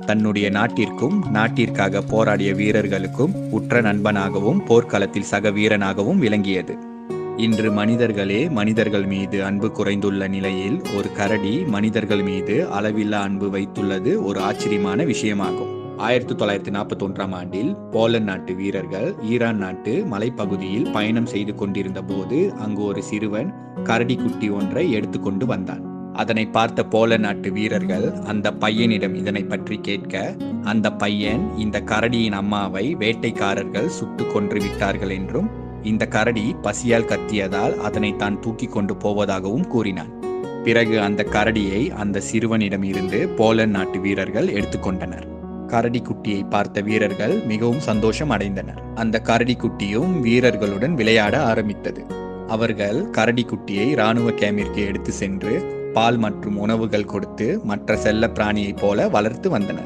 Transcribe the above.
தன்னுடைய நாட்டிற்கும் நாட்டிற்காக போராடிய வீரர்களுக்கும் உற்ற நண்பனாகவும் போர்க்களத்தில் சக வீரனாகவும் விளங்கியது. இன்று மனிதர்களே மனிதர்கள் மீது அன்பு குறைந்துள்ள நிலையில் ஒரு கரடி மனிதர்கள் மீது அளவில்லா அன்பு வைத்துள்ளது ஒரு ஆச்சரியமான விஷயமாகும். 1941ஆம் ஆண்டில் போலந்து நாட்டு வீரர்கள் ஈரான் நாட்டு மலைப்பகுதியில் பயணம் செய்து கொண்டிருந்த போது அங்கு ஒரு சிறுவன் கரடி குட்டி ஒன்றை எடுத்துக்கொண்டு வந்தான். அதனை பார்த்த போலந்து நாட்டு வீரர்கள் அந்த பையனிடம் இதனை பற்றி கேட்க, அந்த பையன் இந்த கரடியின் அம்மாவை வேட்டைக்காரர்கள் சுட்டு கொன்று விட்டார்கள் என்றும் இந்த கரடி பசியால் கத்தியதால் அதனை தான் தூக்கி கொண்டு போவதாகவும் கூறினான். பிறகு அந்த கரடியை அந்த சிறுவனிடம் இருந்து போலந்து நாட்டு வீரர்கள் எடுத்துக்கொண்டனர். கரடி குட்டியை பார்த்த வீரர்கள் மிகவும் சந்தோஷம் அடைந்தனர். அந்த கரடி குட்டியும் வீரர்களுடன் விளையாட ஆரம்பித்தது. அவர்கள் கரடி குட்டியை இராணுவ கேம்பிற்கு எடுத்து சென்று பால் மற்றும் உணவுகள் கொடுத்து மற்ற செல்ல பிராணியைப் போல வளர்த்து வந்தனர்.